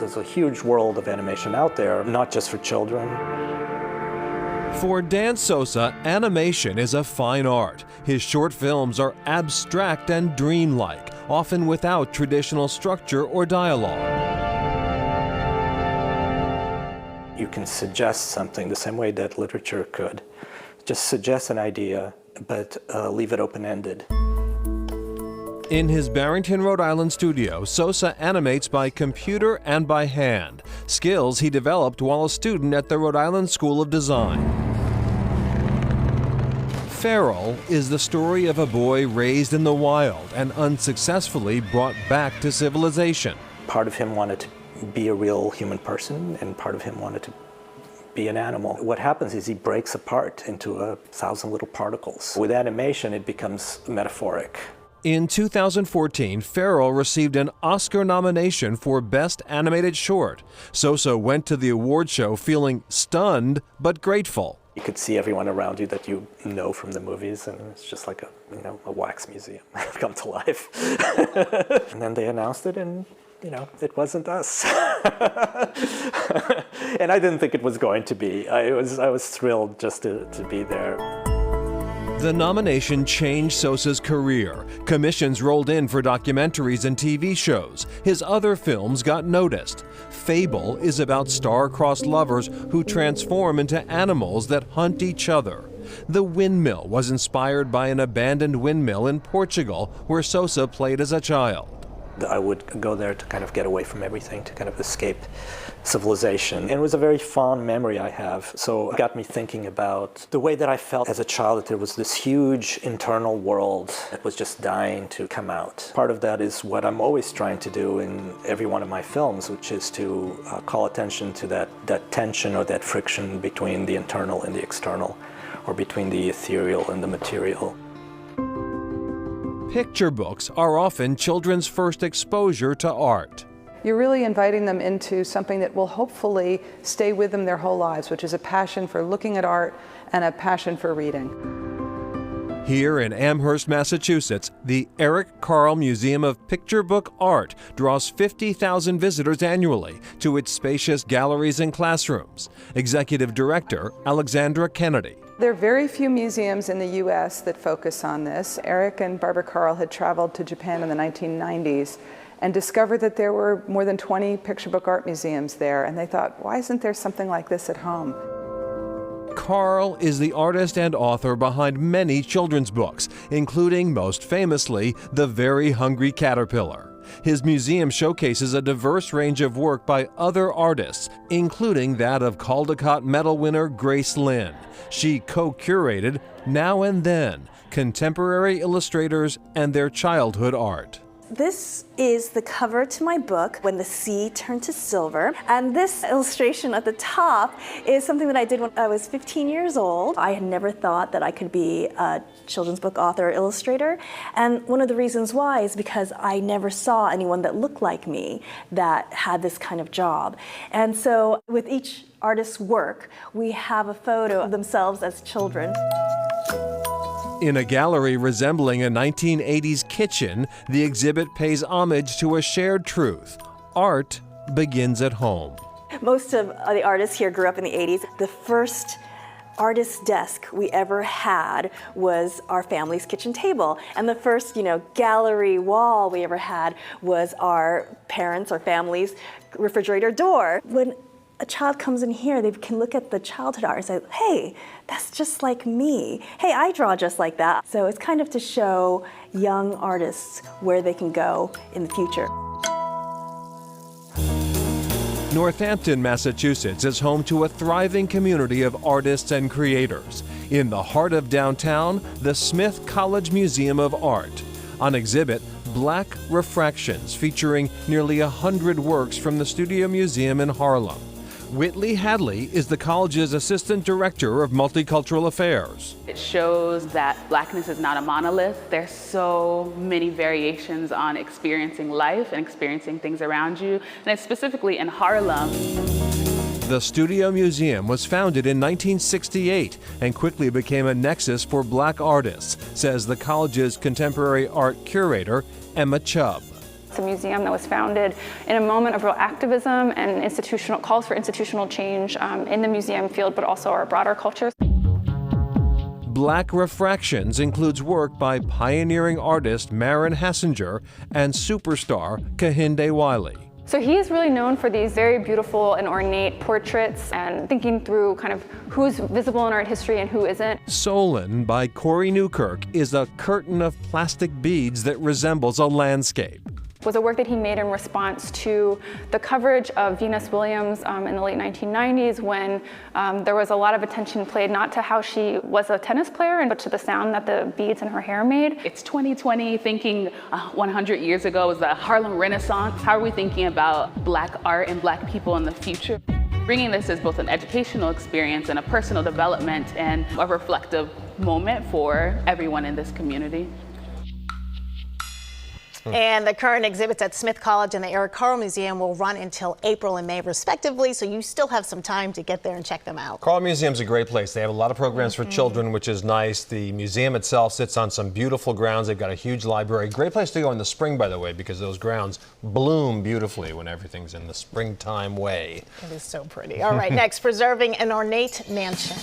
There's a huge world of animation out there, not just for children. For Dan Sosa, animation is a fine art. His short films are abstract and dreamlike, often without traditional structure or dialogue. You can suggest something the same way that literature could. Just suggest an idea, but leave it open-ended. In his Barrington, Rhode Island studio, Sosa animates by computer and by hand, skills he developed while a student at the Rhode Island School of Design. Feral is the story of a boy raised in the wild and unsuccessfully brought back to civilization. Part of him wanted to be a real human person, and part of him wanted to be an animal. What happens is he breaks apart into 1,000 little particles. With animation, it becomes metaphoric. In 2014, Feral received an Oscar nomination for Best Animated Short. Sosa went to the award show feeling stunned but grateful. You could see everyone around you that you know from the movies, and it's just like a wax museum come to life. And then they announced it, and it wasn't us. And I didn't think it was going to be. I was thrilled just to be there. The nomination changed Sosa's career. Commissions rolled in for documentaries and TV shows. His other films got noticed. Fable is about star-crossed lovers who transform into animals that hunt each other. The Windmill was inspired by an abandoned windmill in Portugal where Sosa played as a child. I would go there to kind of get away from everything, to kind of escape civilization. And it was a very fond memory I have. So it got me thinking about the way that I felt as a child, that there was this huge internal world that was just dying to come out. Part of that is what I'm always trying to do in every one of my films, which is to call attention to that tension or that friction between the internal and the external, or between the ethereal and the material. Picture books are often children's first exposure to art. You're really inviting them into something that will hopefully stay with them their whole lives, which is a passion for looking at art and a passion for reading. Here in Amherst, Massachusetts, the Eric Carle Museum of Picture Book Art draws 50,000 visitors annually to its spacious galleries and classrooms. Executive Director Alexandra Kennedy. There are very few museums in the U.S. that focus on this. Eric and Barbara Carle had traveled to Japan in the 1990s and discovered that there were more than 20 picture book art museums there, and they thought, why isn't there something like this at home? Carle is the artist and author behind many children's books, including, most famously, The Very Hungry Caterpillar. His museum showcases a diverse range of work by other artists, including that of Caldecott Medal winner Grace Lynn. She co-curated Now and Then, contemporary illustrators and their childhood art. This is the cover to my book, When the Sea Turned to Silver. And this illustration at the top is something that I did when I was 15 years old. I had never thought that I could be a children's book author or illustrator. And one of the reasons why is because I never saw anyone that looked like me that had this kind of job. And so with each artist's work, we have a photo of themselves as children. In a gallery resembling a 1980s kitchen, the exhibit pays homage to a shared truth. Art begins at home. Most of the artists here grew up in the 80s. The first artist's desk we ever had was our family's kitchen table. And the first, gallery wall we ever had was our parents' or family's refrigerator door. When a child comes in here, they can look at the childhood art and say, hey, that's just like me. Hey, I draw just like that. So it's kind of to show young artists where they can go in the future. Northampton, Massachusetts is home to a thriving community of artists and creators. In the heart of downtown, the Smith College Museum of Art. On exhibit, Black Refractions, featuring nearly 100 works from the Studio Museum in Harlem. Whitley Hadley is the college's Assistant Director of Multicultural Affairs. It shows that Blackness is not a monolith. There's so many variations on experiencing life and experiencing things around you, and it's specifically in Harlem. The Studio Museum was founded in 1968 and quickly became a nexus for Black artists, says the college's contemporary art curator, Emma Chubb. It's a museum that was founded in a moment of real activism and institutional calls for institutional change in the museum field, but also our broader culture. Black Refractions includes work by pioneering artist Maren Hassinger and superstar Kehinde Wiley. So he is really known for these very beautiful and ornate portraits and thinking through kind of who's visible in art history and who isn't. Solon by Corey Newkirk is a curtain of plastic beads that resembles a landscape. Was a work that he made in response to the coverage of Venus Williams in the late 1990s when there was a lot of attention paid not to how she was a tennis player, but to the sound that the beads in her hair made. It's 2020, thinking 100 years ago was the Harlem Renaissance. How are we thinking about Black art and Black people in the future? Bringing this as both an educational experience and a personal development and a reflective moment for everyone in this community. And the current exhibits at Smith College and the Eric Carle Museum will run until April and May respectively, so you still have some time to get there and check them out. Carle Museum's a great place. They have a lot of programs for children, which is nice. The museum itself sits on some beautiful grounds. They've got a huge library. Great place to go in the spring, by the way, because those grounds bloom beautifully when everything's in the springtime way. It is so pretty. All right, next, preserving an ornate mansion.